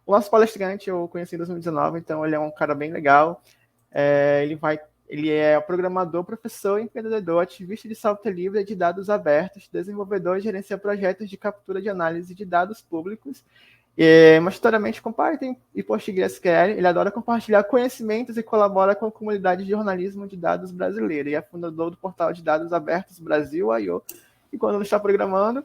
O nosso palestrante eu conheci em 2019, então ele é um cara bem legal. Ele é programador, professor, empreendedor, ativista de software livre e de dados abertos, desenvolvedor e gerencia projetos de captura de análise de dados públicos, majoritariamente com Python e PostgreSQL. Ele adora compartilhar conhecimentos e colabora com a comunidade de jornalismo de dados brasileira. E é fundador do portal de dados abertos Brasil.io. E quando ele está programando,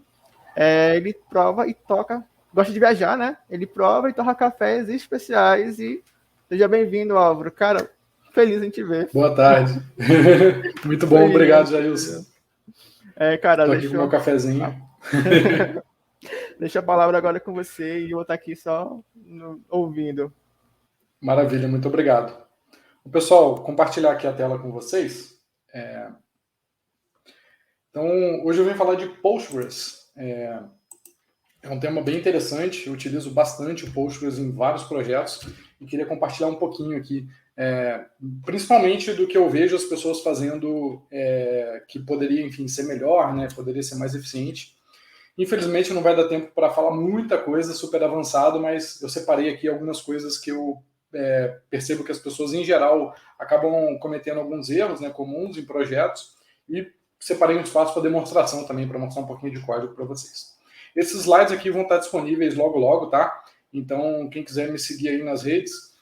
ele prova e toca, gosta de viajar, né? Ele prova e toca cafés especiais. E seja bem-vindo, Álvaro. Cara, feliz em te ver. Boa tarde. Muito bom, obrigado, Jailson. Cara, estou aqui com o meu cafezinho. Deixa a palavra agora com você e eu vou estar aqui só ouvindo. Maravilha, muito obrigado. Pessoal, compartilhar aqui a tela com vocês. Então, hoje eu vim falar de Postgres. É um tema bem interessante, eu utilizo bastante o Postgres em vários projetos e queria compartilhar um pouquinho aqui, principalmente do que eu vejo as pessoas fazendo que poderia, enfim, ser melhor, né? Poderia ser mais eficiente. Infelizmente não vai dar tempo para falar muita coisa super avançado, mas eu separei aqui algumas coisas que eu percebo que as pessoas em geral acabam cometendo alguns erros, né, comuns em projetos, e separei um espaço para demonstração também, para mostrar um pouquinho de código para vocês. Esses slides aqui vão estar disponíveis logo, tá? Então, quem quiser me seguir aí nas redes,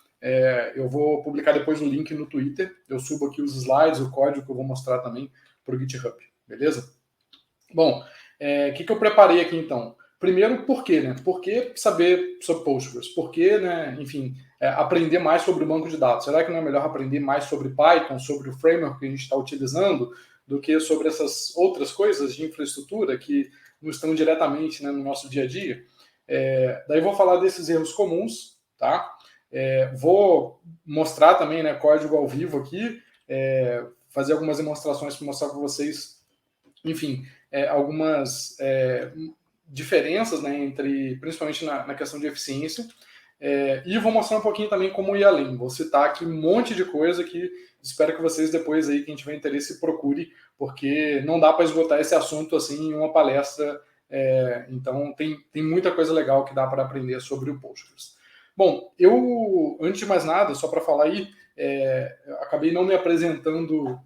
eu vou publicar depois o link no Twitter. Eu subo aqui os slides, o código que eu vou mostrar também para o GitHub, beleza? Bom, o que eu preparei aqui então? Primeiro, por quê, né? Por que saber sobre Postgres? Por que, né, enfim, aprender mais sobre o banco de dados? Será que não é melhor aprender mais sobre Python, sobre o framework que a gente está utilizando, do que sobre essas outras coisas de infraestrutura que não estão diretamente, né, no nosso dia a dia? Daí vou falar desses erros comuns, tá? Vou mostrar também, né, código ao vivo aqui, fazer algumas demonstrações para mostrar para vocês, enfim, algumas diferenças, né, principalmente na questão de eficiência, e vou mostrar um pouquinho também como ir além. Vou citar aqui um monte de coisa que espero que vocês depois, aí, quem tiver interesse, procure, porque não dá para esgotar esse assunto assim em uma palestra. Então tem muita coisa legal que dá para aprender sobre o Postgres. Bom, eu, antes de mais nada, só para falar aí, acabei não me apresentando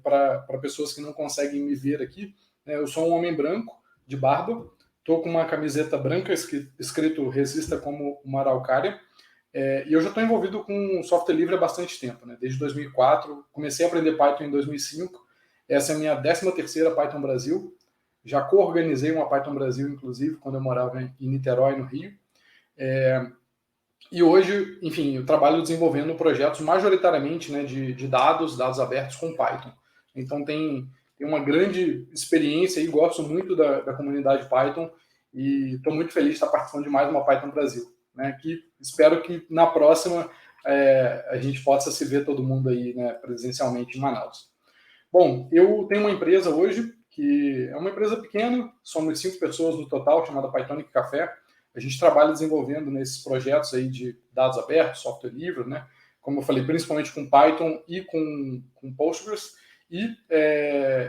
para pessoas que não conseguem me ver aqui. Eu sou um homem branco, de barba, estou com uma camiseta branca escrito Resista como uma araucária, e eu já estou envolvido com software livre há bastante tempo, né? Desde 2004, comecei a aprender Python em 2005, essa é a minha 13ª Python Brasil, já co-organizei uma Python Brasil, inclusive, quando eu morava em Niterói, no Rio, e hoje, enfim, eu trabalho desenvolvendo projetos majoritariamente, né, de dados abertos com Python. Então tem uma grande experiência e gosto muito da comunidade Python e estou muito feliz de estar participando de mais uma Python Brasil, né, que espero que na próxima a gente possa se ver todo mundo aí, né, presencialmente em Manaus. Bom, eu tenho uma empresa hoje que é uma empresa pequena, somos 5 pessoas no total, chamada Pythonic Café. A gente trabalha desenvolvendo nesses projetos aí de dados abertos, software livre, né? Como eu falei, principalmente com Python e com Postgres. E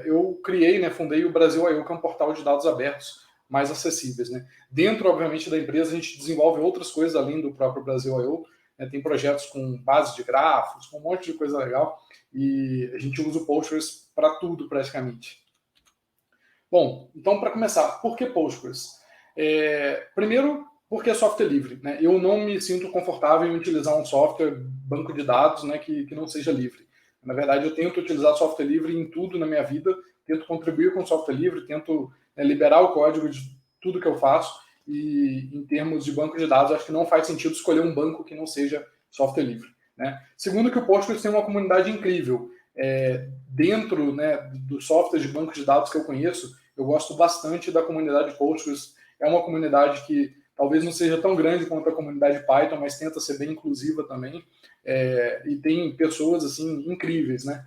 eu criei, né, fundei o Brasil.io, que é um portal de dados abertos mais acessíveis, né? Dentro, obviamente, da empresa, a gente desenvolve outras coisas além do próprio Brasil.io. Né? Tem projetos com base de grafos, com um monte de coisa legal. E a gente usa o Postgres para tudo, praticamente. Bom, então, para começar, por que Postgres? Primeiro, porque é software livre. Né? Eu não me sinto confortável em utilizar um software, banco de dados, né, que não seja livre. Na verdade, eu tento utilizar software livre em tudo na minha vida, tento contribuir com software livre, tento liberar o código de tudo que eu faço, e em termos de banco de dados, acho que não faz sentido escolher um banco que não seja software livre. Né? Segundo, que o Postgres tem uma comunidade incrível. Dentro, né, dos softwares de banco de dados que eu conheço, eu gosto bastante da comunidade Postgres. É uma comunidade que talvez não seja tão grande quanto a comunidade Python, mas tenta ser bem inclusiva também. E tem pessoas assim incríveis, né,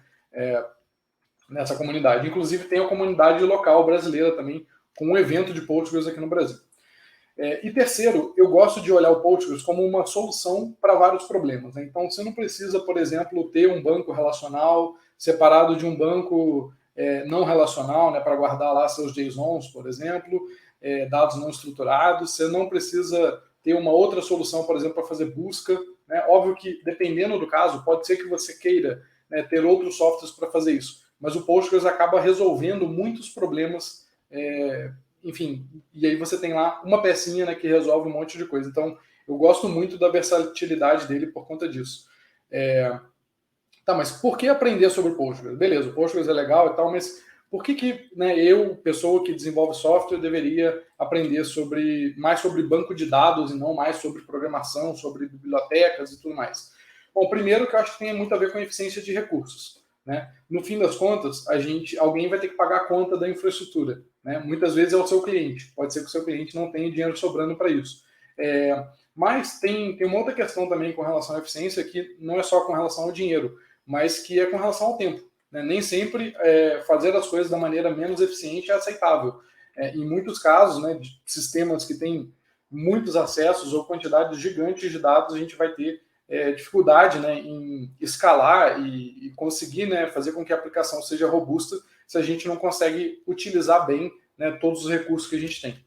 nessa comunidade. Inclusive tem a comunidade local brasileira também, com um evento de Postgres aqui no Brasil. E terceiro, eu gosto de olhar o Postgres como uma solução para vários problemas. Né? Então, você não precisa, por exemplo, ter um banco relacional separado de um banco não relacional, né, para guardar lá seus JSONs, por exemplo. dados não estruturados, você não precisa ter uma outra solução, por exemplo, para fazer busca, né? Óbvio que, dependendo do caso, pode ser que você queira, né, ter outros softwares para fazer isso, mas o Postgres acaba resolvendo muitos problemas, enfim, e aí você tem lá uma pecinha, né, que resolve um monte de coisa. Então, eu gosto muito da versatilidade dele por conta disso. Tá, mas por que aprender sobre o Postgres? Beleza, o Postgres é legal e tal, mas por que né, eu, pessoa que desenvolve software, deveria aprender mais sobre banco de dados e não mais sobre programação, sobre bibliotecas e tudo mais? Bom, primeiro que eu acho que tem muito a ver com a eficiência de recursos, né? No fim das contas, alguém vai ter que pagar a conta da infraestrutura, né? Muitas vezes é o seu cliente. Pode ser que o seu cliente não tenha dinheiro sobrando para isso. Mas tem uma outra questão também com relação à eficiência, que não é só com relação ao dinheiro, mas que é com relação ao tempo. Né? Nem sempre fazer as coisas da maneira menos eficiente é aceitável. Em muitos casos, né, de sistemas que têm muitos acessos ou quantidades gigantes de dados, a gente vai ter dificuldade, né, em escalar e conseguir, né, fazer com que a aplicação seja robusta se a gente não consegue utilizar bem, né, todos os recursos que a gente tem.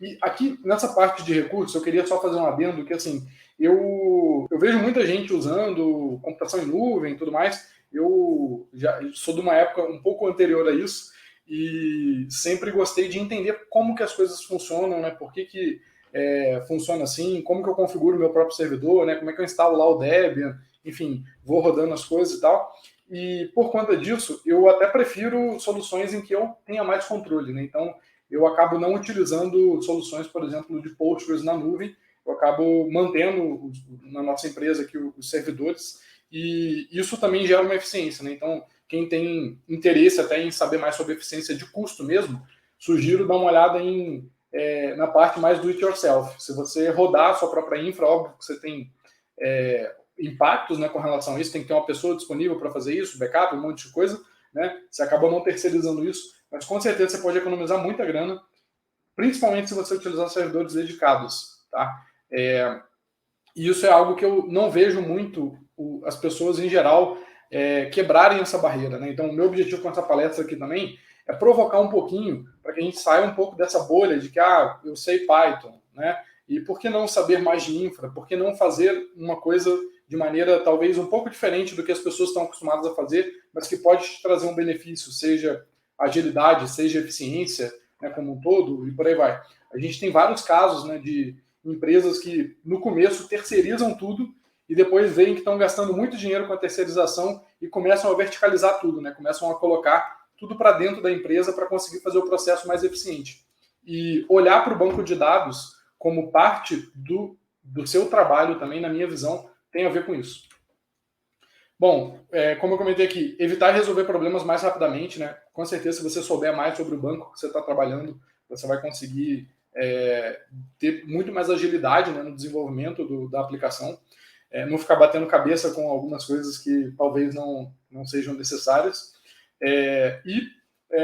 E aqui, nessa parte de recursos, eu queria só fazer um adendo que, assim, eu vejo muita gente usando computação em nuvem e tudo mais. Eu já sou de uma época um pouco anterior a isso e sempre gostei de entender como que as coisas funcionam, né? Por que funciona assim, como que eu configuro o meu próprio servidor, né? Como é que eu instalo lá o Debian, enfim, vou rodando as coisas e tal. E por conta disso, eu até prefiro soluções em que eu tenha mais controle, né? Então, eu acabo não utilizando soluções, por exemplo, de Postgres na nuvem. Eu acabo mantendo na nossa empresa aqui os servidores e isso também gera uma eficiência, né? Então, quem tem interesse até em saber mais sobre eficiência de custo mesmo, sugiro dar uma olhada na parte mais do it yourself. Se você rodar a sua própria infra, óbvio que você tem impactos, né, com relação a isso, tem que ter uma pessoa disponível para fazer isso, backup, um monte de coisa, né? Você acaba não terceirizando isso, mas com certeza você pode economizar muita grana, principalmente se você utilizar servidores dedicados, tá? E isso é algo que eu não vejo muito as pessoas em geral quebrarem essa barreira, né? Então, o meu objetivo com essa palestra aqui também é provocar um pouquinho para que a gente saia um pouco dessa bolha de que, eu sei Python, né? E por que não saber mais de infra? Por que não fazer uma coisa de maneira talvez um pouco diferente do que as pessoas estão acostumadas a fazer, mas que pode te trazer um benefício, seja agilidade, seja eficiência, né, como um todo, e por aí vai. A gente tem vários casos, né, de empresas que no começo terceirizam tudo e depois veem que estão gastando muito dinheiro com a terceirização e começam a verticalizar tudo, né? Começam a colocar tudo para dentro da empresa para conseguir fazer o processo mais eficiente. E olhar para o banco de dados como parte do seu trabalho também, na minha visão, tem a ver com isso. Bom, como eu comentei aqui, evitar resolver problemas mais rapidamente, né? Com certeza, se você souber mais sobre o banco que você está trabalhando, você vai conseguir ter muito mais agilidade, né, no desenvolvimento da aplicação, não ficar batendo cabeça com algumas coisas que talvez não sejam necessárias.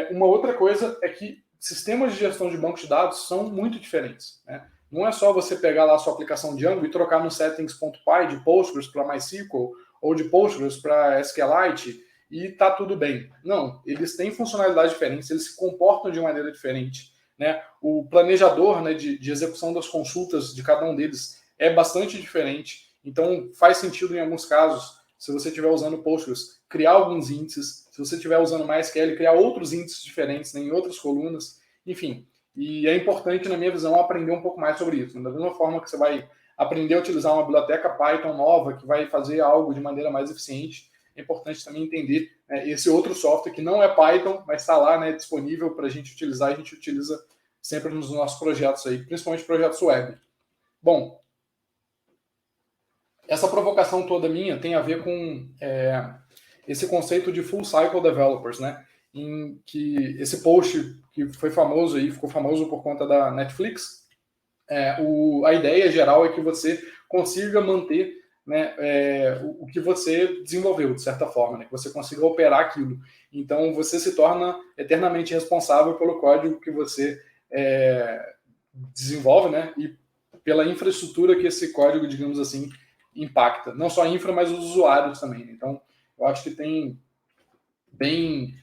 Uma outra coisa é que sistemas de gestão de bancos de dados são muito diferentes, né? Não é só você pegar lá a sua aplicação Django e trocar no settings.py de Postgres para MySQL ou de Postgres para SQLite e tá tudo bem. Não, eles têm funcionalidades diferentes, eles se comportam de maneira diferente, né? O planejador, né, de execução das consultas de cada um deles é bastante diferente. Então, faz sentido em alguns casos, se você estiver usando Postgres, criar alguns índices. Se você estiver usando MySQL, criar outros índices diferentes, né, em outras colunas. Enfim, e é importante, na minha visão, aprender um pouco mais sobre isso. Da mesma forma que você vai aprender a utilizar uma biblioteca Python nova, que vai fazer algo de maneira mais eficiente, é importante também entender esse outro software que não é Python, mas está lá, né, disponível para a gente utilizar. A gente utiliza sempre nos nossos projetos aí, principalmente projetos web. Bom, essa provocação toda minha tem a ver com esse conceito de full cycle developers, né? Em que esse post que foi famoso aí, ficou famoso por conta da Netflix, a ideia geral é que você consiga manter, né, o que você desenvolveu, de certa forma, né? Que você consiga operar aquilo. Então, você se torna eternamente responsável pelo código que você desenvolve, né? E pela infraestrutura que esse código, digamos assim, impacta. Não só a infra, mas os usuários também. Então, eu acho que tem bem...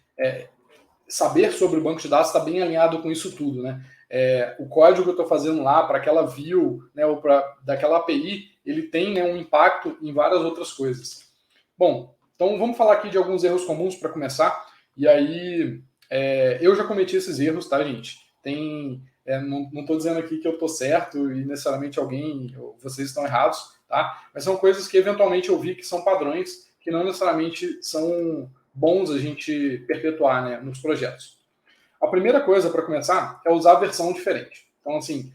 saber sobre o banco de dados está bem alinhado com isso tudo, né? O código que eu estou fazendo lá para aquela view, né, ou daquela API, ele tem, né, um impacto em várias outras coisas. Bom, então vamos falar aqui de alguns erros comuns para começar. E aí, eu já cometi esses erros, tá, gente? Não estou dizendo aqui que eu estou certo e necessariamente vocês estão errados, tá? Mas são coisas que eventualmente eu vi que são padrões que não necessariamente são bons a gente perpetuar, né, nos projetos. A primeira coisa para começar é usar a versão diferente. Então, assim,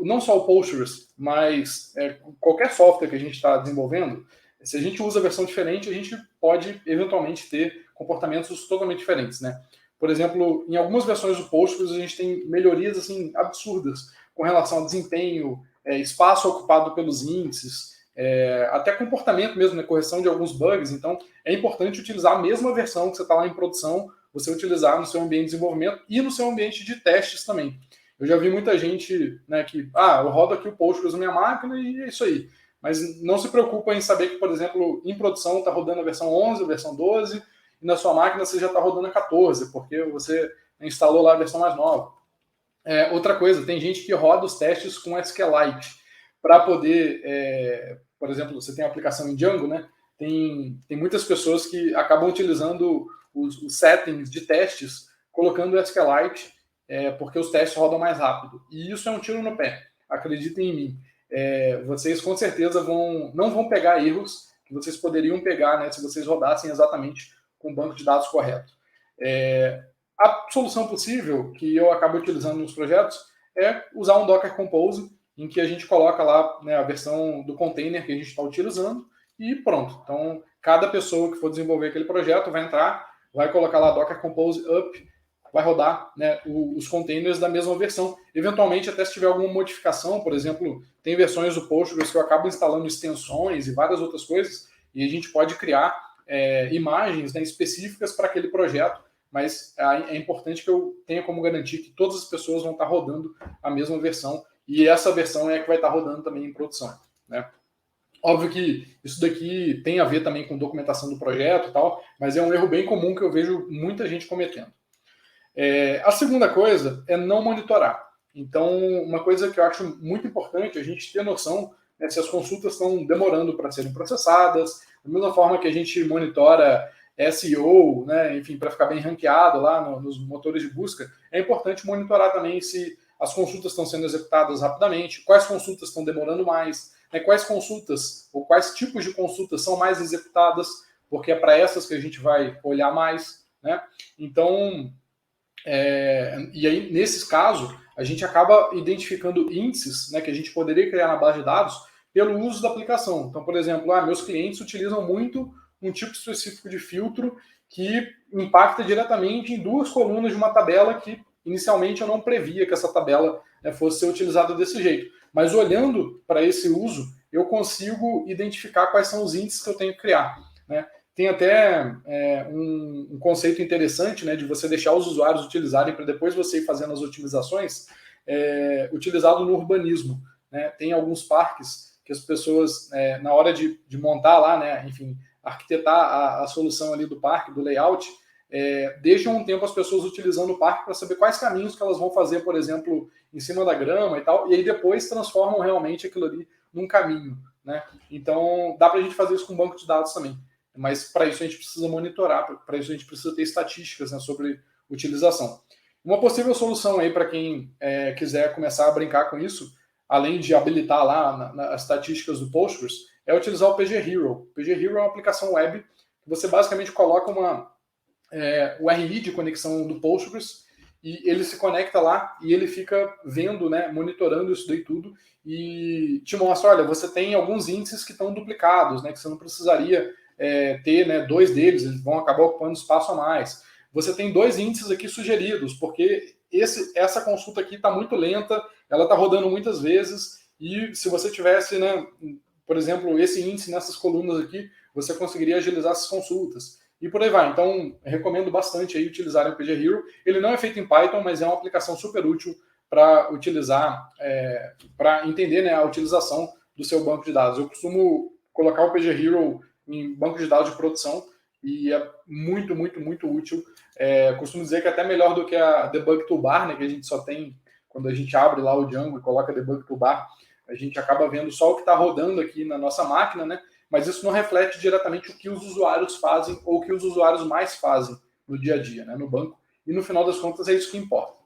não só o Postgres, mas qualquer software que a gente está desenvolvendo, se a gente usa a versão diferente, a gente pode eventualmente ter comportamentos totalmente diferentes, né? Por exemplo, em algumas versões do Postgres a gente tem melhorias assim absurdas com relação ao desempenho, espaço ocupado pelos índices, até comportamento mesmo, né? Correção de alguns bugs. Então, é importante utilizar a mesma versão que você está lá em produção, você utilizar no seu ambiente de desenvolvimento e no seu ambiente de testes também. Eu já vi muita gente, né, que, eu rodo aqui o Postgres na minha máquina e é isso aí. Mas não se preocupa em saber que, por exemplo, em produção está rodando a versão 11, a versão 12, e na sua máquina você já está rodando a 14, porque você instalou lá a versão mais nova. Outra coisa, tem gente que roda os testes com SQLite para poder, por exemplo, você tem a aplicação em Django, né? Tem muitas pessoas que acabam utilizando os settings de testes, colocando o SQLite, porque os testes rodam mais rápido. E isso é um tiro no pé, acreditem em mim. Vocês com certeza não vão pegar erros que vocês poderiam pegar, né, se vocês rodassem exatamente com o banco de dados correto. A solução possível que eu acabo utilizando nos projetos é usar um Docker Compose, em que a gente coloca lá, né, a versão do container que a gente está utilizando e pronto. Então, cada pessoa que for desenvolver aquele projeto vai entrar, vai colocar lá Docker Compose up, vai rodar, né, os containers da mesma versão. Eventualmente, até se tiver alguma modificação, por exemplo, tem versões do Postgres que eu acabo instalando extensões e várias outras coisas, e a gente pode criar imagens, né, específicas para aquele projeto, mas é importante que eu tenha como garantir que todas as pessoas vão estar rodando a mesma versão, e essa versão é a que vai estar rodando também em produção, né? Óbvio que isso daqui tem a ver também com documentação do projeto e tal, mas é um erro bem comum que eu vejo muita gente cometendo. A segunda coisa é não monitorar. Então, uma coisa que eu acho muito importante é a gente ter noção, né, se as consultas estão demorando para serem processadas, da mesma forma que a gente monitora SEO, né, enfim, para ficar bem ranqueado lá nos motores de busca, é importante monitorar também se as consultas estão sendo executadas rapidamente, quais consultas estão demorando mais, né, quais consultas ou quais tipos de consultas são mais executadas, porque é para essas que a gente vai olhar mais, né? Então, e aí, nesses casos, a gente acaba identificando índices, né, que a gente poderia criar na base de dados pelo uso da aplicação. Então, por exemplo, meus clientes utilizam muito um tipo específico de filtro que impacta diretamente em duas colunas de uma tabela que inicialmente eu não previa que essa tabela fosse ser utilizada desse jeito. Mas olhando para esse uso, eu consigo identificar quais são os índices que eu tenho que criar, né? Tem até um conceito interessante, né, de você deixar os usuários utilizarem para depois você ir fazendo as otimizações, utilizado no urbanismo, né? Tem alguns parques que as pessoas, na hora de montar lá, né, enfim, arquitetar a solução ali do parque, do layout, deixam um tempo as pessoas utilizando o parque para saber quais caminhos que elas vão fazer, por exemplo, em cima da grama e tal, e aí depois transformam realmente aquilo ali num caminho, né? Então, dá para a gente fazer isso com banco de dados também. Mas para isso a gente precisa monitorar, para isso a gente precisa ter estatísticas, né, sobre utilização. Uma possível solução aí para quem quiser começar a brincar com isso, além de habilitar lá as estatísticas do Postgres, é utilizar o PG Hero. O PG Hero é uma aplicação web que você basicamente coloca o URI de conexão do Postgres e ele se conecta lá e ele fica vendo, né, monitorando isso daí tudo e te mostra, olha, você tem alguns índices que estão duplicados, né, que você não precisaria ter, né, dois deles, eles vão acabar ocupando espaço a mais. Você tem dois índices aqui sugeridos, porque essa consulta aqui está muito lenta, ela está rodando muitas vezes, e se você tivesse, né, por exemplo, esse índice nessas colunas aqui, você conseguiria agilizar essas consultas. E por aí vai. Então, recomendo bastante aí utilizar o PG Hero. Ele não é feito em Python, mas é uma aplicação super útil para utilizar, para entender, né, a utilização do seu banco de dados. Eu costumo colocar o PG Hero em banco de dados de produção e é muito, muito, muito útil. Costumo dizer que é até melhor do que a Debug Toolbar, né, que a gente só tem quando a gente abre lá o Django e coloca Debug Toolbar, a gente acaba vendo só o que está rodando aqui na nossa máquina, né? Mas isso não reflete diretamente o que os usuários fazem ou o que os usuários mais fazem no dia a dia, né, no banco. E no final das contas é isso que importa.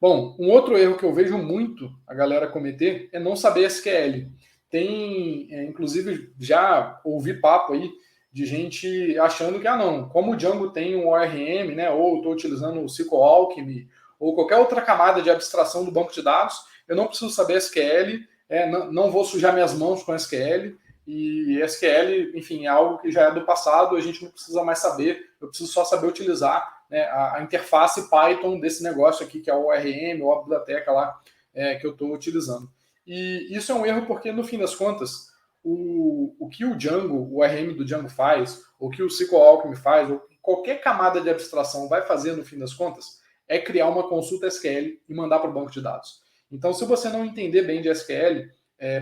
Bom, um outro erro que eu vejo muito a galera cometer é não saber SQL. Tem, inclusive, já ouvi papo aí de gente achando que, não, como o Django tem um ORM, né, ou estou utilizando o SQL Alchemy, ou qualquer outra camada de abstração do banco de dados, eu não preciso saber SQL, não vou sujar minhas mãos com SQL, e SQL, enfim, é algo que já é do passado, a gente não precisa mais saber, eu preciso só saber utilizar, né, a interface Python desse negócio aqui, que é o ORM, ou a biblioteca lá que eu estou utilizando. E isso é um erro porque, no fim das contas, o que o Django, o ORM do Django faz, ou o que o SQL Alchemy faz, ou qualquer camada de abstração vai fazer, no fim das contas, é criar uma consulta SQL e mandar para o banco de dados. Então, se você não entender bem de SQL,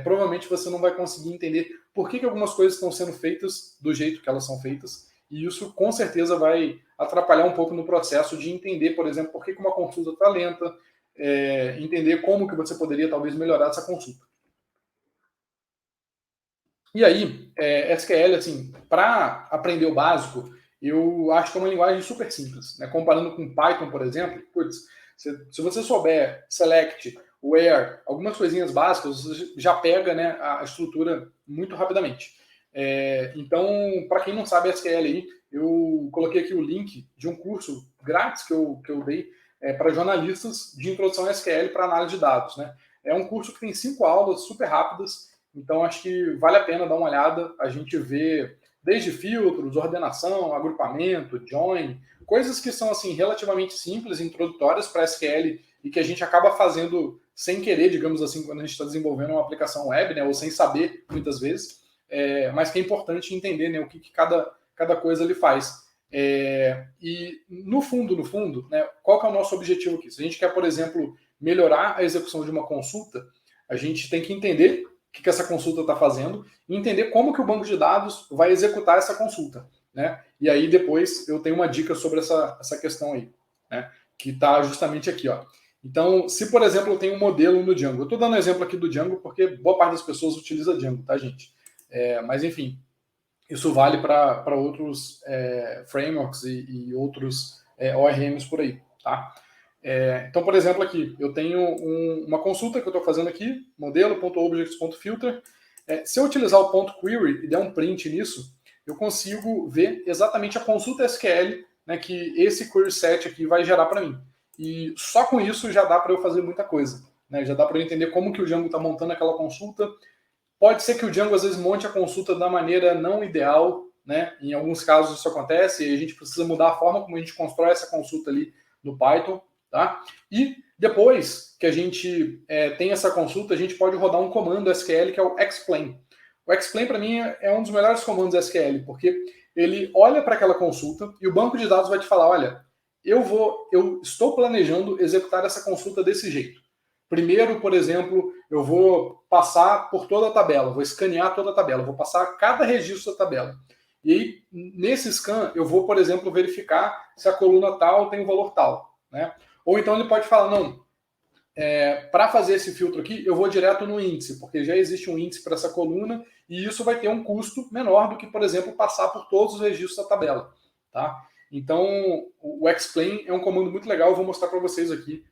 provavelmente você não vai conseguir entender por que algumas coisas estão sendo feitas do jeito que elas são feitas, e isso com certeza vai atrapalhar um pouco no processo de entender, por exemplo, por que uma consulta está lenta, entender como que você poderia talvez melhorar essa consulta. E aí, SQL, assim, para aprender o básico, eu acho que é uma linguagem super simples, né? Comparando com Python, por exemplo, putz, se você souber select, where, algumas coisinhas básicas, você já pega, né, a estrutura muito rapidamente. Então, para quem não sabe SQL aí, eu coloquei aqui o link de um curso grátis que eu dei para jornalistas de introdução a SQL para análise de dados, né? É um curso que tem 5 aulas super rápidas, então acho que vale a pena dar uma olhada. A gente vê desde filtros, ordenação, agrupamento, join, coisas que são assim relativamente simples, introdutórias para SQL e que a gente acaba fazendo sem querer, digamos assim, quando a gente está desenvolvendo uma aplicação web, né, ou sem saber muitas vezes, mas que é importante entender, né, o que cada coisa ele faz. E no fundo, né, qual que é o nosso objetivo aqui? Se a gente quer, por exemplo, melhorar a execução de uma consulta, a gente tem que entender o que essa consulta está fazendo e entender como que o banco de dados vai executar essa consulta, né? E aí depois eu tenho uma dica sobre essa questão aí, né? Que está justamente aqui, ó. Então, se por exemplo eu tenho um modelo no Django, eu estou dando um exemplo aqui do Django porque boa parte das pessoas utiliza Django, tá, gente? Mas enfim, isso vale para outros frameworks e outros ORMs por aí, tá? Então, por exemplo, aqui, eu tenho uma consulta que eu estou fazendo aqui, modelo.objects.filter. Se eu utilizar o ponto .query e der um print nisso, eu consigo ver exatamente a consulta SQL, né, que esse query set aqui vai gerar para mim. E só com isso já dá para eu fazer muita coisa, né? Já dá para eu entender como que o Django está montando aquela consulta. Pode ser que o Django às vezes monte a consulta da maneira não ideal, né? Em alguns casos isso acontece e a gente precisa mudar a forma como a gente constrói essa consulta ali no Python. Tá? E depois que a gente tem essa consulta, a gente pode rodar um comando SQL que é o explain. O explain, para mim, é um dos melhores comandos SQL, porque ele olha para aquela consulta e o banco de dados vai te falar, olha, eu estou planejando executar essa consulta desse jeito. Primeiro, por exemplo, eu vou passar por toda a tabela, vou escanear toda a tabela, vou passar cada registro da tabela. E aí, nesse scan, eu vou, por exemplo, verificar se a coluna tal tem um valor tal, né? Ou então ele pode falar, não, para fazer esse filtro aqui, eu vou direto no índice, porque já existe um índice para essa coluna e isso vai ter um custo menor do que, por exemplo, passar por todos os registros da tabela. Tá? Então, o explain é um comando muito legal, eu vou mostrar para vocês aqui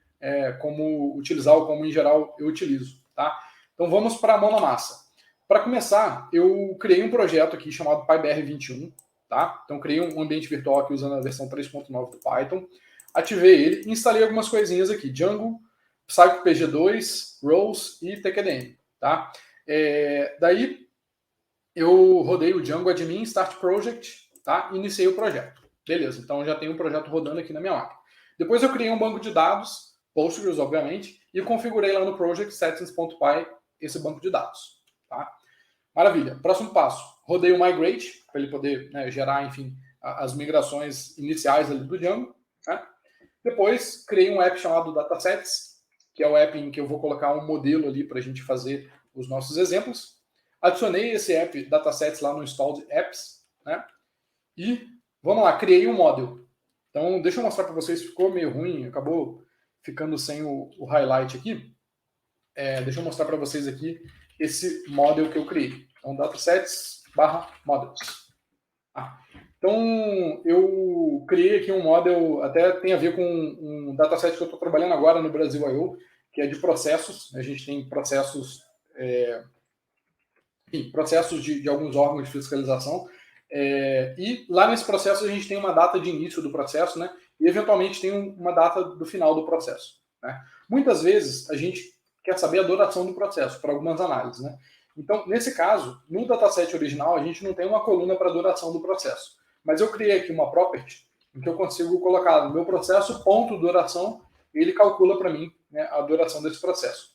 como utilizar ou como, em geral, eu utilizo. Tá? Então, vamos para a mão na massa. Para começar, eu criei um projeto aqui chamado PyBR21. Tá? Então, criei um ambiente virtual aqui usando a versão 3.9 do Python. Ativei ele e instalei algumas coisinhas aqui. Django, PsychoPG2, Rows e TQDM. Tá? Daí eu rodei o Django Admin Start Project, tá? E iniciei o projeto. Beleza, então já tenho um projeto rodando aqui na minha máquina. Depois eu criei um banco de dados, Postgres, obviamente, e configurei lá no project settings.py esse banco de dados. Tá? Maravilha. Próximo passo. Rodei o Migrate, para ele poder gerar, enfim, as migrações iniciais ali do Django. Né? Depois, criei um app chamado Datasets, que é o app em que eu vou colocar um modelo ali para a gente fazer os nossos exemplos. Adicionei esse app Datasets lá no Installed Apps, né? E vamos lá, criei um model. Então, deixa eu mostrar para vocês, ficou meio ruim, acabou ficando sem o highlight aqui. Deixa eu mostrar para vocês aqui esse model que eu criei. Então, datasets/models. Então, eu criei aqui um model, até tem a ver com um dataset que eu estou trabalhando agora no Brasil.io, que é de processos. A gente tem processos, processos de alguns órgãos de fiscalização. E lá nesse processo a gente tem uma data de início do processo, né? E eventualmente tem uma data do final do processo. Né? Muitas vezes a gente quer saber a duração do processo para algumas análises, né? Então, nesse caso, no dataset original a gente não tem uma coluna para a duração do processo. Mas eu criei aqui uma property em que eu consigo colocar no meu processo ponto duração e ele calcula para mim, né, a duração desse processo.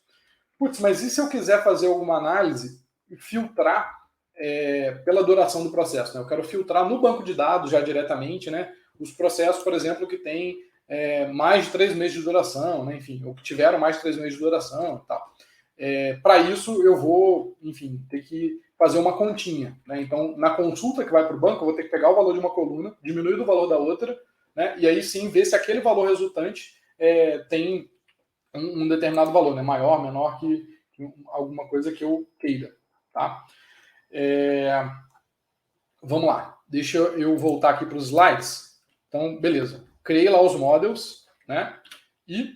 Putz, mas e se eu quiser fazer alguma análise e filtrar pela duração do processo? Né? Eu quero filtrar no banco de dados já diretamente, né, os processos, por exemplo, que têm mais de 3 meses de duração, né, enfim, ou que tiveram mais de 3 meses de duração e tal. Para isso, eu vou, enfim, ter que fazer uma continha. Né? Então, na consulta que vai para o banco, eu vou ter que pegar o valor de uma coluna, diminuir do valor da outra, né? E aí sim ver se aquele valor resultante tem um determinado valor, né? Maior, menor que alguma coisa que eu queira. Tá? Vamos lá. Deixa eu voltar aqui para os slides. Então, beleza. Criei lá os models, né? E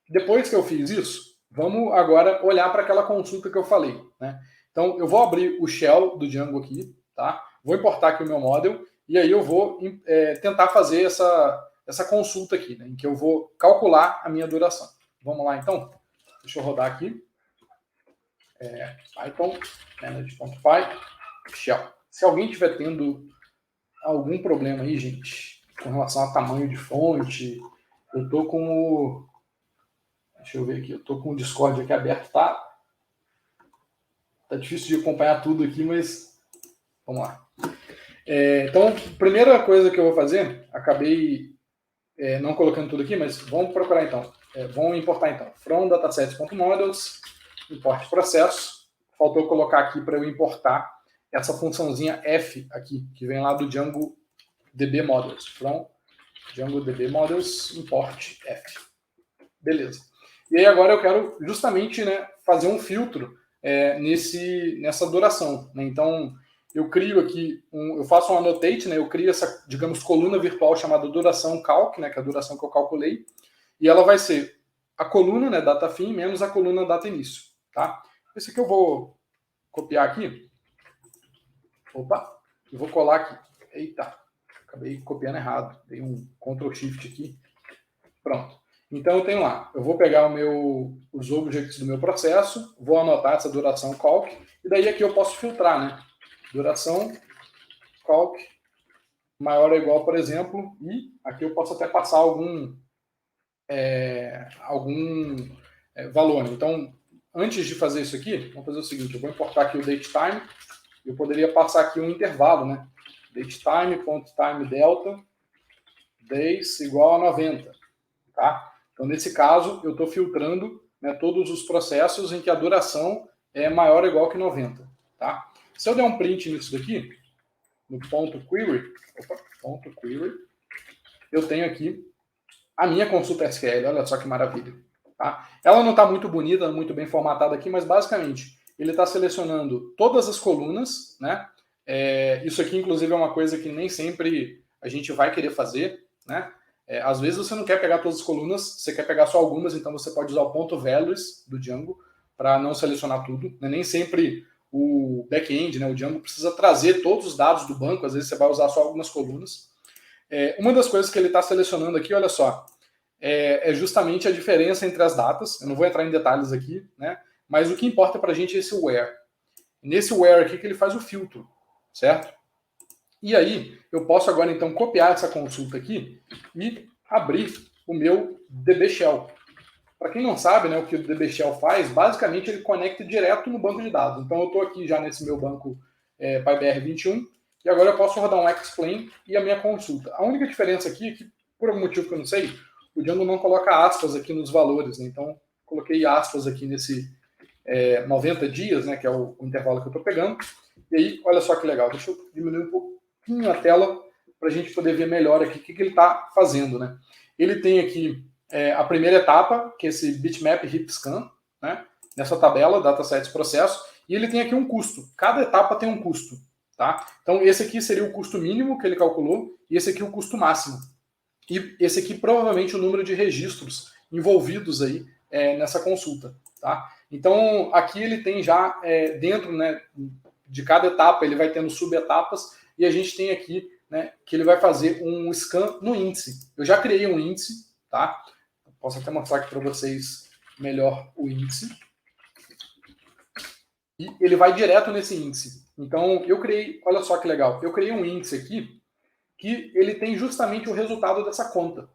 depois que eu fiz isso, vamos agora olhar para aquela consulta que eu falei, né? Então, eu vou abrir o shell do Django aqui, tá? Vou importar aqui o meu model e aí eu vou tentar fazer essa consulta aqui, né? Em que eu vou calcular a minha duração. Vamos lá, então? Deixa eu rodar aqui. Python, manage.py, shell. Se alguém estiver tendo algum problema aí, gente, com relação a tamanho de fonte, eu tô com o... Deixa eu ver aqui, eu tô com o Discord aqui aberto, tá difícil de acompanhar tudo aqui, mas vamos lá. Então, primeira coisa que eu vou fazer, acabei não colocando tudo aqui, mas vamos procurar então. Vamos importar então. From datasets.models, import processo. Faltou colocar aqui para eu importar essa funçãozinha F aqui, que vem lá do Django DB Models. From Django DB Models, import F. Beleza. E aí agora eu quero justamente, né, fazer um filtro nessa duração. Né? Então, eu crio aqui, eu faço um annotate, né? Eu crio essa, digamos, coluna virtual chamada duração calc, né? Que é a duração que eu calculei, e ela vai ser a coluna, né, data fim, menos a coluna data início. Tá? Esse aqui eu vou copiar aqui. Opa! E vou colar aqui. Eita! Acabei copiando errado. Dei um Ctrl Shift aqui. Pronto. Então eu tenho lá, eu vou pegar os objects do meu processo, vou anotar essa duração calc, e daí aqui eu posso filtrar, né? Duração calc maior ou igual, por exemplo, e aqui eu posso até passar algum valor. Né? Então, antes de fazer isso aqui, vamos fazer o seguinte, eu vou importar aqui o datetime, eu poderia passar aqui um intervalo, né? Datetime.time delta days igual a 90, tá? Então, nesse caso, eu estou filtrando, né, todos os processos em que a duração é maior ou igual que 90. Tá? Se eu der um print nisso daqui, no .query, eu tenho aqui a minha consulta SQL. Olha só que maravilha. Tá? Ela não está muito bonita, muito bem formatada aqui, mas basicamente ele está selecionando todas as colunas. Né? Isso aqui, inclusive, é uma coisa que nem sempre a gente vai querer fazer. Né? Às vezes você não quer pegar todas as colunas, você quer pegar só algumas, então você pode usar o ponto .values do Django para não selecionar tudo. Né? Nem sempre o back-end, né, o Django, precisa trazer todos os dados do banco, às vezes você vai usar só algumas colunas. Uma das coisas que ele está selecionando aqui, olha só, é justamente a diferença entre as datas. Eu não vou entrar em detalhes aqui, né? Mas o que importa para a gente é esse where. Nesse where aqui que ele faz o filtro, certo? E aí, eu posso agora, então, copiar essa consulta aqui e abrir o meu DB Shell. Para quem não sabe, né, o que o DB Shell faz, basicamente ele conecta direto no banco de dados. Então, eu estou aqui já nesse meu banco PyBR21 e agora eu posso rodar um explain e a minha consulta. A única diferença aqui é que, por algum motivo que eu não sei, o Django não coloca aspas aqui nos valores. Né? Então, coloquei aspas aqui nesse 90 dias, né, que é o intervalo que eu estou pegando. E aí, olha só que legal. Deixa eu diminuir um pouquinho a tela para a gente poder ver melhor aqui o que ele está fazendo, né? Ele tem aqui a primeira etapa, que é esse bitmap heap scan, né? Nessa tabela, datasets processo, e ele tem aqui um custo. Cada etapa tem um custo, tá? Então esse aqui seria o custo mínimo que ele calculou, e esse aqui o custo máximo. E esse aqui provavelmente o número de registros envolvidos aí nessa consulta, tá? Então aqui ele tem já dentro, né, de cada etapa ele vai tendo subetapas, e a gente tem aqui, né, que ele vai fazer um scan no índice. Eu já criei um índice, tá? Posso até mostrar aqui para vocês melhor o índice. E ele vai direto nesse índice. Então eu criei, olha só que legal, eu criei um índice aqui que ele tem justamente o resultado dessa conta.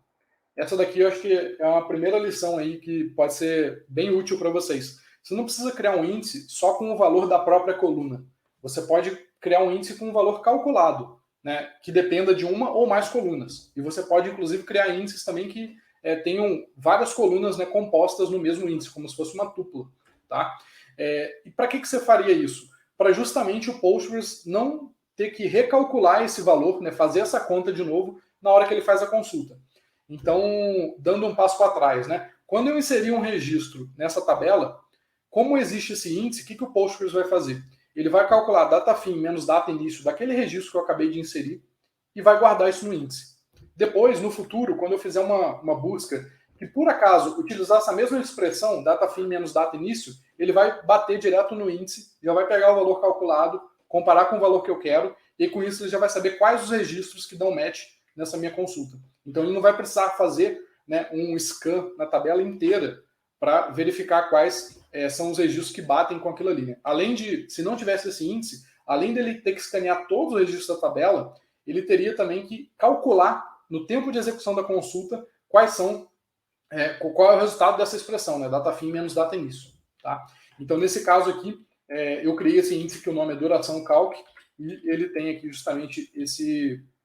Essa daqui eu acho que é uma primeira lição aí que pode ser bem útil para vocês. Você não precisa criar um índice só com o valor da própria coluna. Você pode criar um índice com um valor calculado, né, que dependa de uma ou mais colunas. E você pode, inclusive, criar índices também que tenham várias colunas, né, compostas no mesmo índice, como se fosse uma tupla. Tá? E para que você faria isso? Para justamente o Postgres não ter que recalcular esse valor, né, fazer essa conta de novo na hora que ele faz a consulta. Então, dando um passo para trás, né, quando eu inserir um registro nessa tabela, como existe esse índice, o que o Postgres vai fazer? Ele vai calcular a data fim menos data início daquele registro que eu acabei de inserir e vai guardar isso no índice. Depois, no futuro, quando eu fizer uma busca que, por acaso, utilizar essa mesma expressão, data fim menos data início, ele vai bater direto no índice, já vai pegar o valor calculado, comparar com o valor que eu quero, e com isso ele já vai saber quais os registros que dão match nessa minha consulta. Então ele não vai precisar fazer, né, um scan na tabela inteira para verificar quais são os registros que batem com aquilo ali. Né? Além de, se não tivesse esse índice, além dele ter que escanear todos os registros da tabela, ele teria também que calcular no tempo de execução da consulta quais são, qual é o resultado dessa expressão, né, data fim menos data início. Tá? Então nesse caso aqui, eu criei esse índice que o nome é duração calc, e ele tem aqui justamente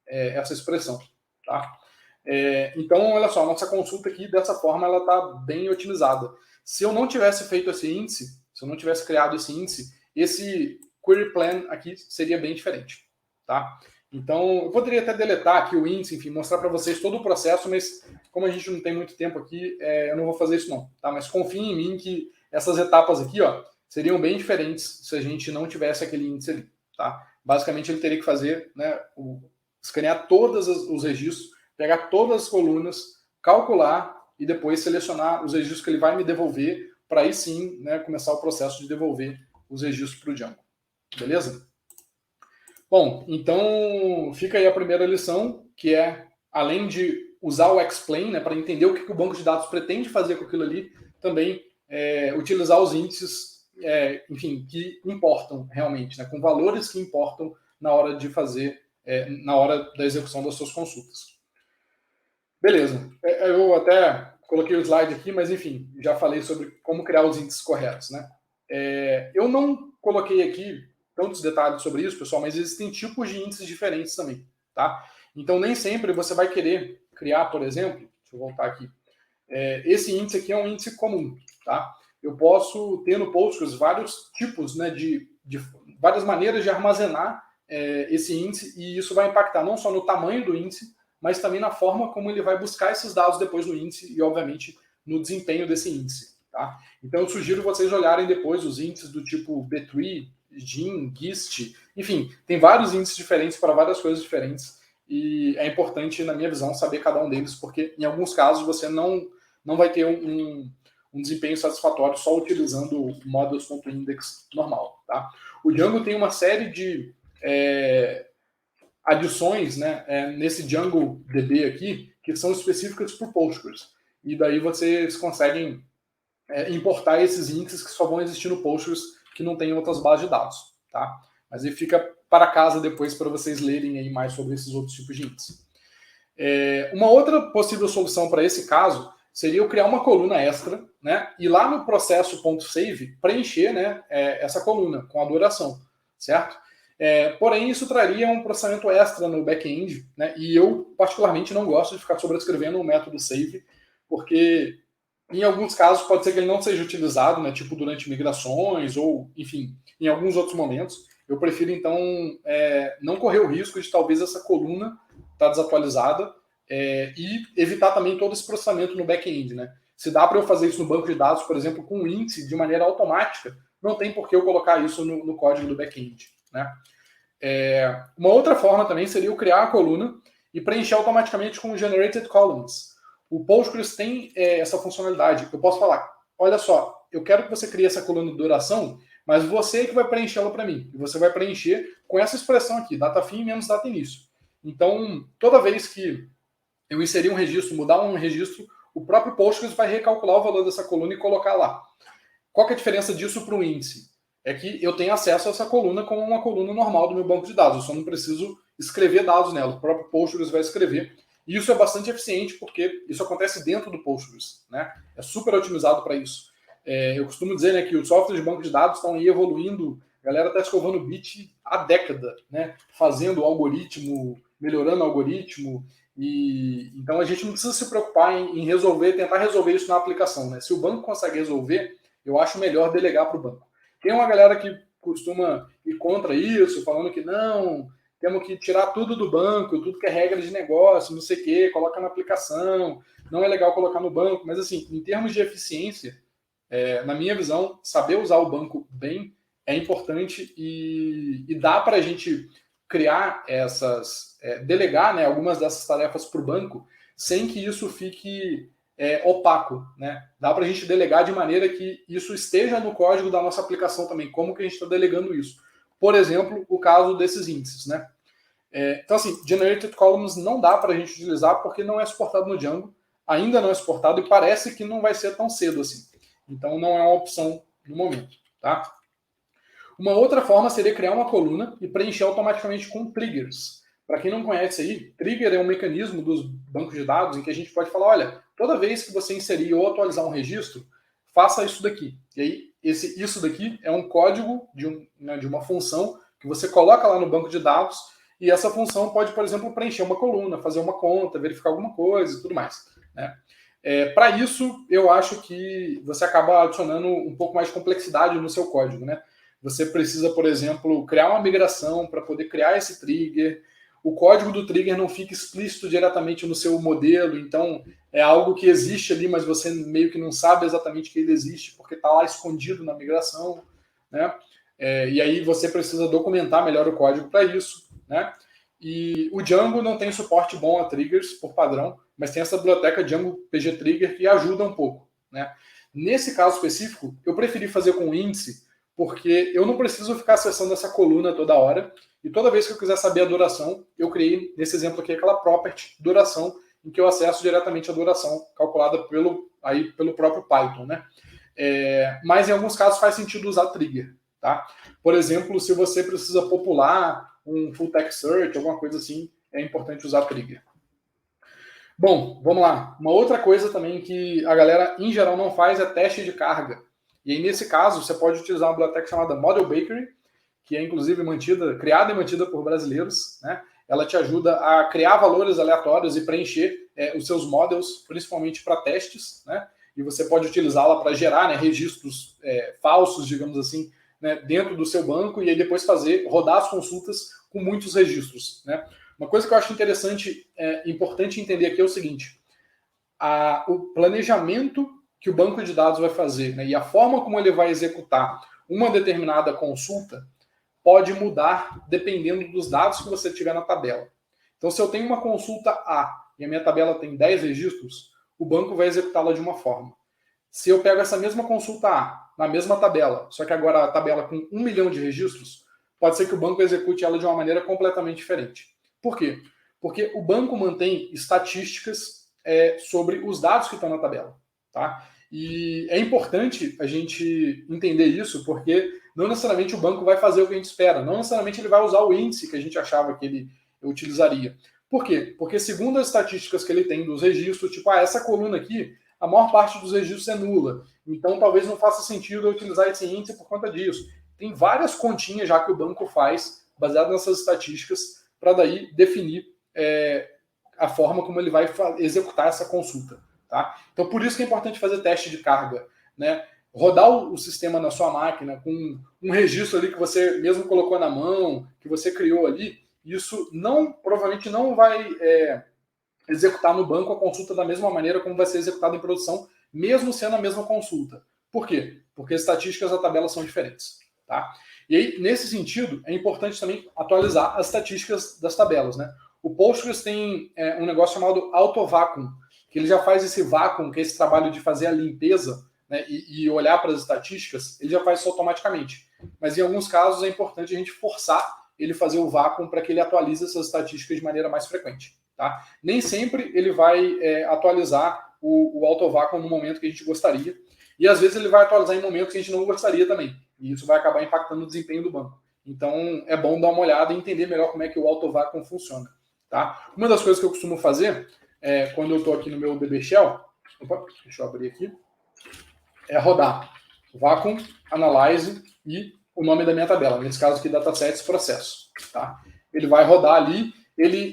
essa expressão. Tá? Então, olha só, nossa consulta aqui, dessa forma, ela está bem otimizada. Se eu não tivesse feito esse índice, se eu não tivesse criado esse índice, esse query plan aqui seria bem diferente. Tá? Então, eu poderia até deletar aqui o índice, enfim, mostrar para vocês todo o processo, mas como a gente não tem muito tempo aqui, eu não vou fazer isso não. Tá? Mas confiem em mim que essas etapas aqui, ó, seriam bem diferentes se a gente não tivesse aquele índice ali. Tá? Basicamente, ele teria que fazer, né, escanear todos os registros, pegar todas as colunas, calcular e depois selecionar os registros que ele vai me devolver, para aí sim, né, começar o processo de devolver os registros para o Django. Beleza? Bom, então fica aí a primeira lição, que é, além de usar o explain, né, para entender o que o banco de dados pretende fazer com aquilo ali, também utilizar os índices, enfim, que importam realmente, né, com valores que importam na hora de fazer, na hora da execução das suas consultas. Beleza. Eu até coloquei o slide aqui, mas enfim, já falei sobre como criar os índices corretos, né? Eu não coloquei aqui tantos detalhes sobre isso, pessoal, mas existem tipos de índices diferentes também, tá? Então, nem sempre você vai querer criar, por exemplo, deixa eu voltar aqui, esse índice aqui é um índice comum, tá? Eu posso ter no Postgres vários tipos, né, de várias maneiras de armazenar esse índice, e isso vai impactar não só no tamanho do índice, mas também na forma como ele vai buscar esses dados depois no índice e, obviamente, no desempenho desse índice. Tá? Então, eu sugiro vocês olharem depois os índices do tipo B-tree, GIN, GIST, enfim, tem vários índices diferentes para várias coisas diferentes e é importante, na minha visão, saber cada um deles, porque em alguns casos você não vai ter um desempenho satisfatório só utilizando o models.index normal. Tá? O Django tem uma série de adições, né, nesse DjangoDB aqui, que são específicas para o Postgres. E daí vocês conseguem importar esses índices que só vão existir no Postgres, que não tem outras bases de dados. Tá? Mas aí fica para casa depois para vocês lerem aí mais sobre esses outros tipos de índices. Uma outra possível solução para esse caso seria eu criar uma coluna extra, né, e lá no processo.save preencher, né, essa coluna com a duração, certo? Porém, isso traria um processamento extra no back-end, né? E eu, particularmente, não gosto de ficar sobrescrevendo um método save, porque, em alguns casos, pode ser que ele não seja utilizado, né? Tipo durante migrações ou, enfim, em alguns outros momentos. Eu prefiro, então, não correr o risco de talvez essa coluna está desatualizada, e evitar também todo esse processamento no back-end, né? Se dá para eu fazer isso no banco de dados, por exemplo, com um índice de maneira automática, não tem por que eu colocar isso no código do back-end, né? Uma outra forma também seria eu criar a coluna e preencher automaticamente com Generated Columns. O Postgres tem essa funcionalidade. Eu posso falar, olha só, eu quero que você crie essa coluna de duração, mas você é que vai preenchê-la para mim. E você vai preencher com essa expressão aqui, data fim menos data início. Então, toda vez que eu inserir um registro, mudar um registro, o próprio Postgres vai recalcular o valor dessa coluna e colocar lá. Qual que é a diferença disso para o índice? É que eu tenho acesso a essa coluna como uma coluna normal do meu banco de dados. Eu só não preciso escrever dados nela. O próprio Postgres vai escrever. E isso é bastante eficiente porque isso acontece dentro do Postgres, né? É super otimizado para isso. Eu costumo dizer, né, que os softwares de banco de dados estão aí evoluindo. A galera está escovando bit há década, né? Fazendo algoritmo, melhorando algoritmo. E então a gente não precisa se preocupar em resolver, tentar resolver isso na aplicação, né? Se o banco consegue resolver, eu acho melhor delegar para o banco. Tem uma galera que costuma ir contra isso, falando que não, temos que tirar tudo do banco, tudo que é regra de negócio, não sei o quê, coloca na aplicação, não é legal colocar no banco. Mas, assim, em termos de eficiência, na minha visão, saber usar o banco bem é importante e dá para a gente criar delegar, né, algumas dessas tarefas para o banco sem que isso fique opaco, né? Dá para a gente delegar de maneira que isso esteja no código da nossa aplicação também, como que a gente está delegando isso. Por exemplo, o caso desses índices, né? Então, assim, Generated Columns não dá para a gente utilizar porque não é suportado no Django, ainda não é suportado e parece que não vai ser tão cedo assim. Então, não é uma opção no momento, tá? Uma outra forma seria criar uma coluna e preencher automaticamente com triggers. Para quem não conhece aí, trigger é um mecanismo dos bancos de dados em que a gente pode falar, olha, toda vez que você inserir ou atualizar um registro, faça isso daqui. E aí, isso daqui é um código de uma função que você coloca lá no banco de dados e essa função pode, por exemplo, preencher uma coluna, fazer uma conta, verificar alguma coisa e tudo mais, né? Para isso, eu acho que você acaba adicionando um pouco mais de complexidade no seu código, né? Você precisa, por exemplo, criar uma migração para poder criar esse trigger. O código do trigger não fica explícito diretamente no seu modelo, então é algo que existe ali, mas você meio que não sabe exatamente que ele existe, porque está lá escondido na migração, né? E aí você precisa documentar melhor o código para isso, né? E o Django não tem suporte bom a triggers por padrão, mas tem essa biblioteca Django PG Trigger que ajuda um pouco, né? Nesse caso específico, eu preferi fazer com índice, porque eu não preciso ficar acessando essa coluna toda hora, e toda vez que eu quiser saber a duração, eu criei, nesse exemplo aqui, aquela property duração, em que eu acesso diretamente a duração calculada pelo próprio Python, né? Mas em alguns casos faz sentido usar trigger, tá? Por exemplo, se você precisa popular um full text search, alguma coisa assim, é importante usar trigger. Bom, vamos lá. Uma outra coisa também que a galera, em geral, não faz é teste de carga. E aí, nesse caso, você pode utilizar uma biblioteca chamada Model Bakery, que é, inclusive, criada e mantida por brasileiros, né? Ela te ajuda a criar valores aleatórios e preencher os seus models, principalmente para testes, né? E você pode utilizá-la para gerar, né, registros falsos, digamos assim, né, dentro do seu banco e aí depois rodar as consultas com muitos registros, né? Uma coisa que eu acho importante entender aqui é o seguinte: o planejamento que o banco de dados vai fazer, né, e a forma como ele vai executar uma determinada consulta pode mudar dependendo dos dados que você tiver na tabela. Então, se eu tenho uma consulta A e a minha tabela tem 10 registros, o banco vai executá-la de uma forma. Se eu pego essa mesma consulta A na mesma tabela, só que agora a tabela com 1 milhão de registros, pode ser que o banco execute ela de uma maneira completamente diferente. Por quê? Porque o banco mantém estatísticas sobre os dados que estão na tabela, tá? E é importante a gente entender isso, porque não necessariamente o banco vai fazer o que a gente espera, não necessariamente ele vai usar o índice que a gente achava que ele utilizaria. Por quê? Porque segundo as estatísticas que ele tem dos registros, tipo, essa coluna aqui, a maior parte dos registros é nula, então talvez não faça sentido eu utilizar esse índice por conta disso. Tem várias continhas já que o banco faz, baseado nessas estatísticas, para daí definir a forma como ele vai executar essa consulta. Tá? Então, por isso que é importante fazer teste de carga, né? Rodar o sistema na sua máquina com um registro ali que você mesmo colocou na mão, que você criou ali, isso provavelmente não vai executar no banco a consulta da mesma maneira como vai ser executada em produção, mesmo sendo a mesma consulta. Por quê? Porque as estatísticas da tabela são diferentes. Tá? E aí, nesse sentido, é importante também atualizar as estatísticas das tabelas. Né? O Postgres tem um negócio chamado auto-vacuum, que ele já faz esse vácuo, que é esse trabalho de fazer a limpeza, né, e olhar para as estatísticas, ele já faz isso automaticamente. Mas em alguns casos é importante a gente forçar ele fazer o vácuo para que ele atualize essas estatísticas de maneira mais frequente. Tá? Nem sempre ele vai atualizar o auto-vácuo no momento que a gente gostaria, e às vezes ele vai atualizar em momentos que a gente não gostaria também, e isso vai acabar impactando o desempenho do banco. Então é bom dar uma olhada e entender melhor como é que o auto-vácuo funciona. Tá? Uma das coisas que eu costumo fazer quando eu estou aqui no meu DB Shell, deixa eu abrir aqui, é rodar Vacuum, Analyze e o nome da minha tabela, nesse caso aqui, Datasets Processo. Tá? Ele vai rodar ali,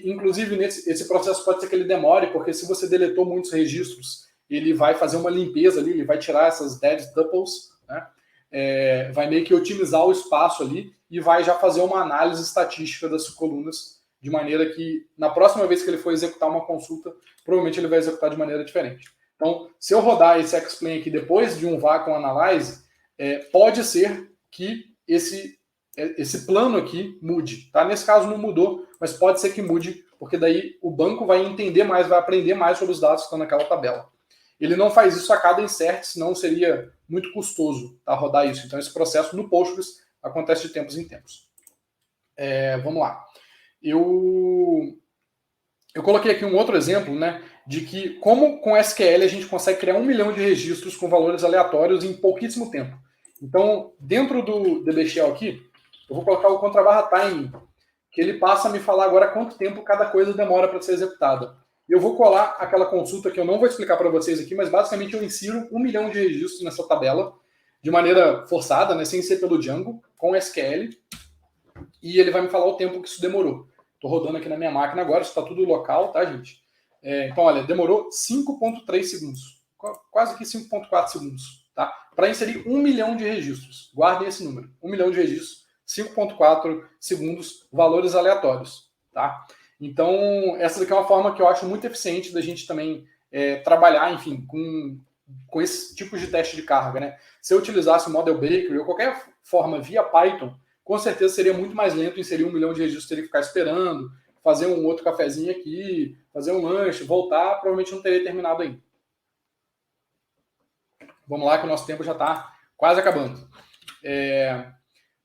inclusive, esse processo pode ser que ele demore, porque se você deletou muitos registros, ele vai fazer uma limpeza ali, ele vai tirar essas dead tuples, né? Vai meio que otimizar o espaço ali e vai já fazer uma análise estatística das colunas, de maneira que, na próxima vez que ele for executar uma consulta, provavelmente ele vai executar de maneira diferente. Então, se eu rodar esse Explain aqui depois de um Vacuum Analyze, pode ser que esse plano aqui mude. Tá? Nesse caso não mudou, mas pode ser que mude, porque daí o banco vai entender mais, vai aprender mais sobre os dados que estão naquela tabela. Ele não faz isso a cada insert, senão seria muito custoso, tá, rodar isso. Então esse processo no Postgres acontece de tempos em tempos. Vamos lá. Eu coloquei aqui um outro exemplo, né, de que como com SQL a gente consegue criar 1 milhão de registros com valores aleatórios em pouquíssimo tempo. Então, dentro do DB Shell aqui, eu vou colocar o _time, que ele passa a me falar agora quanto tempo cada coisa demora para ser executada. Eu vou colar aquela consulta que eu não vou explicar para vocês aqui, mas basicamente eu insiro 1 milhão de registros nessa tabela, de maneira forçada, né, sem ser pelo Django, com SQL, e ele vai me falar o tempo que isso demorou. Estou rodando aqui na minha máquina agora, isso está tudo local, tá, gente? Então, olha, demorou 5,3 segundos, quase que 5,4 segundos, tá? Para inserir 1 milhão de registros. Guardem esse número, 1 milhão de registros, 5,4 segundos, valores aleatórios, tá? Então, essa daqui é uma forma que eu acho muito eficiente da gente também trabalhar, enfim, com esse tipo de teste de carga, né? Se eu utilizasse o Model Bakery ou qualquer forma via Python, com certeza seria muito mais lento inserir 1 milhão de registros, teria que ficar esperando, fazer um outro cafezinho aqui, fazer um lanche, voltar, provavelmente não teria terminado ainda. Vamos lá que o nosso tempo já está quase acabando.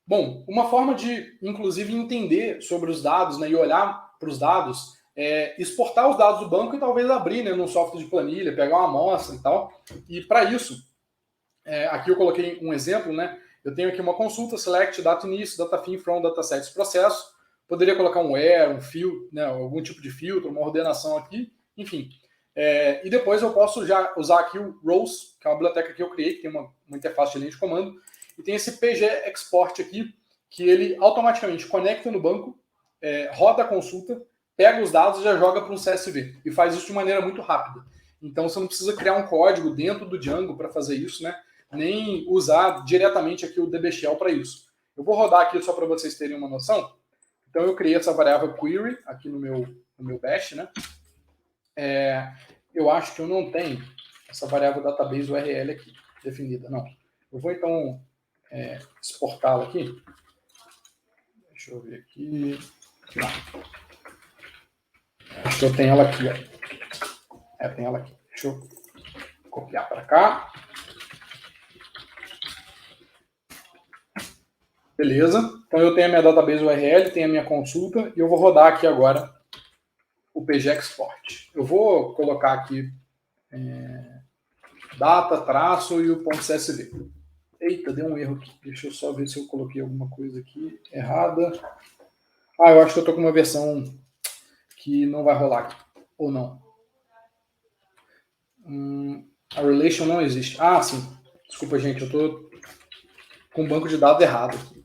Bom, uma forma de, inclusive, entender sobre os dados, né, e olhar para os dados, exportar os dados do banco e talvez abrir, né, num software de planilha, pegar uma amostra e tal. E para isso, aqui eu coloquei um exemplo, né? Eu tenho aqui uma consulta, select, data início, data fim, from, datasets, processo. Poderia colocar um where, um filtro, né, algum tipo de filtro, uma ordenação aqui, enfim. E depois eu posso já usar aqui o rows, que é uma biblioteca que eu criei, que tem uma interface de linha de comando, e tem esse PG export aqui, que ele automaticamente conecta no banco, roda a consulta, pega os dados e já joga para um CSV. E faz isso de maneira muito rápida. Então você não precisa criar um código dentro do Django para fazer isso, né? Nem usar diretamente aqui o DB Shell para isso. Eu vou rodar aqui só para vocês terem uma noção. Então eu criei essa variável query aqui no meu bash, né? Eu acho que eu não tenho essa variável database URL aqui definida, não. Eu vou então exportá-la aqui. Deixa eu ver aqui. Não. Acho que eu tenho ela aqui, ó. Tem ela aqui. Deixa eu copiar para cá. Beleza. Então eu tenho a minha database URL, tenho a minha consulta e eu vou rodar aqui agora o PG Export. Eu vou colocar aqui data, traço e o .csv. Eita, deu um erro aqui. Deixa eu só ver se eu coloquei alguma coisa aqui errada. Eu acho que eu estou com uma versão que não vai rolar aqui. Ou não. A relation não existe. Sim. Desculpa, gente. Eu estou com o banco de dados errado aqui.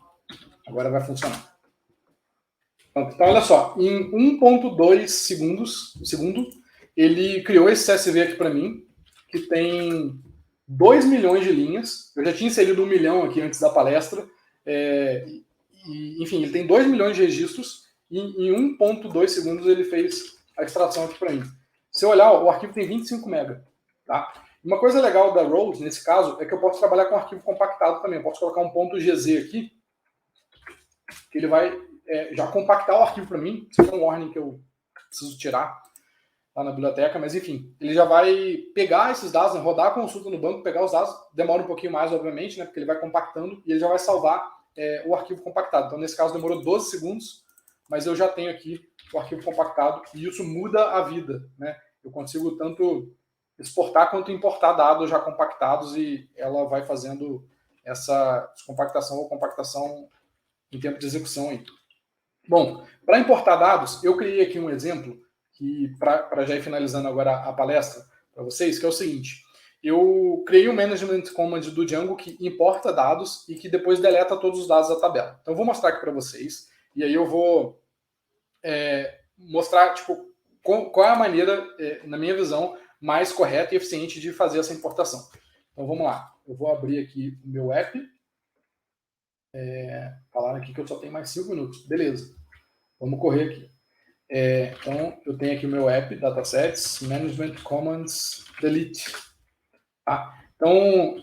Agora vai funcionar. Então, olha só. Em 1.2 segundo, ele criou esse CSV aqui para mim, que tem 2 milhões de linhas. Eu já tinha inserido 1 milhão aqui antes da palestra. Enfim, ele tem 2 milhões de registros em 1.2 segundos ele fez a extração aqui para mim. Se eu olhar, o arquivo tem 25 MB. Tá? Uma coisa legal da Rose, nesse caso, é que eu posso trabalhar com arquivo compactado também. Eu posso colocar um .gz aqui, que ele vai já compactar o arquivo para mim. Isso é um warning que eu preciso tirar lá na biblioteca, mas enfim, ele já vai pegar esses dados, né, rodar a consulta no banco, pegar os dados, demora um pouquinho mais, obviamente, né, porque ele vai compactando e ele já vai salvar o arquivo compactado. Então, nesse caso, demorou 12 segundos, mas eu já tenho aqui o arquivo compactado e isso muda a vida, né? Eu consigo tanto exportar quanto importar dados já compactados e ela vai fazendo essa descompactação ou compactação em tempo de execução aí. Bom, para importar dados, eu criei aqui um exemplo que para já ir finalizando agora a palestra para vocês, que é o seguinte: eu criei um management command do Django que importa dados e que depois deleta todos os dados da tabela. Então eu vou mostrar aqui para vocês e aí eu vou mostrar tipo qual é a maneira, na minha visão, mais correta e eficiente de fazer essa importação. Então vamos lá, eu vou abrir aqui o meu app. Falaram aqui que eu só tenho mais 5 minutos, beleza? Vamos correr aqui. Então, eu tenho aqui o meu app, datasets, management commands, delete. Tá? Então,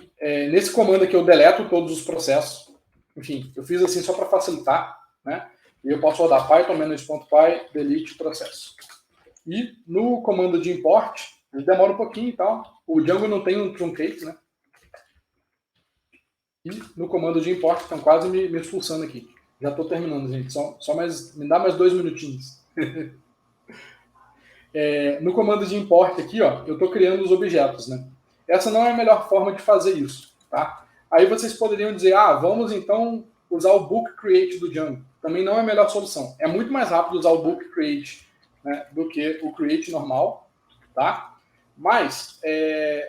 nesse comando aqui eu deleto todos os processos. Enfim, eu fiz assim só para facilitar, né? E eu posso rodar python manage.py, delete processo. E no comando de import, ele demora um pouquinho e tal. O Django não tem um truncate, né? E no comando de import, estão quase me expulsando aqui. Já estou terminando, gente. Só mais, me dá mais 2 minutinhos. No comando de import aqui, ó, eu estou criando os objetos, né? Essa não é a melhor forma de fazer isso, tá? Aí vocês poderiam dizer, vamos então usar o book create do Django. Também não é a melhor solução. É muito mais rápido usar o book create, né, do que o create normal, tá? Mas,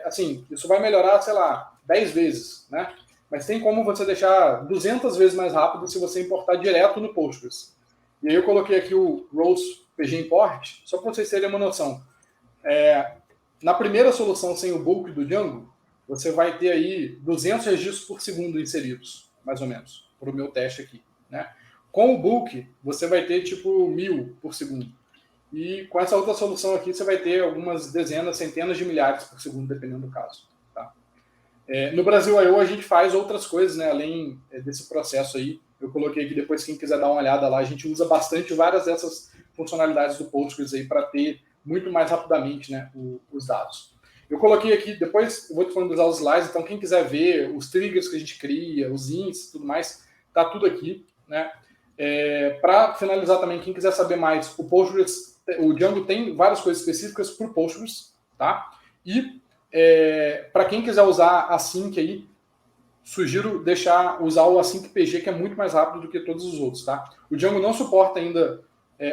assim, isso vai melhorar, sei lá, 10 vezes, né? Mas tem como você deixar 200 vezes mais rápido se você importar direto no Postgres. E aí eu coloquei aqui o Rose PG Import, só para vocês terem uma noção. Na primeira solução sem o bulk do Django, você vai ter aí 200 registros por segundo inseridos, mais ou menos, para o meu teste aqui, né? Com o bulk, você vai ter tipo 1000 por segundo. E com essa outra solução aqui, você vai ter algumas dezenas, centenas de milhares por segundo, dependendo do caso. Tá? No Brasil I/O a gente faz outras coisas, né? Além desse processo aí. Eu coloquei aqui depois, quem quiser dar uma olhada lá, a gente usa bastante várias dessas funcionalidades do Postgres aí para ter muito mais rapidamente, né, os dados. Eu coloquei aqui, depois eu vou disponibilizar os slides, então quem quiser ver os triggers que a gente cria, os índices e tudo mais, tá tudo aqui, né? Para finalizar também, quem quiser saber mais, o Django tem várias coisas específicas para o Postgres, tá? E para quem quiser usar a Async aí, sugiro usar o Async PG, que é muito mais rápido do que todos os outros, tá? O Django não suporta ainda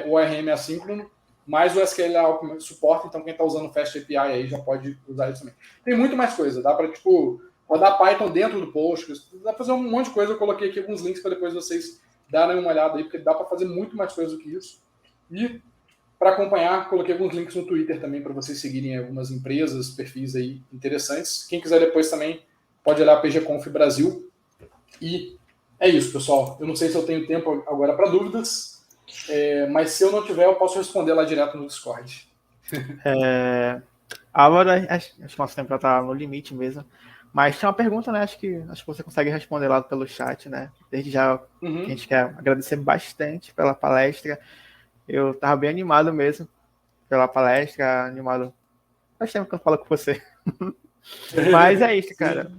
o ORM assíncrono, mas o SQL suporta, então quem está usando o Fast API aí já pode usar isso também. Tem muito mais coisa, dá para tipo, rodar Python dentro do Postgres, dá para fazer um monte de coisa. Eu coloquei aqui alguns links para depois vocês darem uma olhada aí, porque dá para fazer muito mais coisa do que isso. E para acompanhar, coloquei alguns links no Twitter também para vocês seguirem algumas empresas, perfis aí interessantes. Quem quiser depois também pode olhar a PGConf Brasil. E é isso, pessoal. Eu não sei se eu tenho tempo agora para dúvidas, mas se eu não tiver, eu posso responder lá direto no Discord. Agora, acho que nosso tempo já está no limite mesmo. Mas tinha uma pergunta, né? Acho que você consegue responder lá pelo chat, né? Desde já, a gente quer agradecer bastante pela palestra. Eu estava bem animado mesmo pela palestra, animado. Faz tempo que eu falo com você. Mas é isso, cara.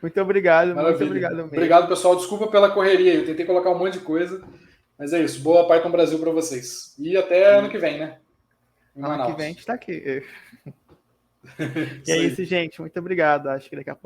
Muito obrigado. Maravilha. Muito obrigado mesmo. Obrigado, pessoal. Desculpa pela correria. Eu tentei colocar um monte de coisa. Mas é isso. Boa Python Brasil para vocês. E até ano que vem, né? Ano que vem a gente está aqui. E é isso, gente. Muito obrigado. Acho que daqui a pouco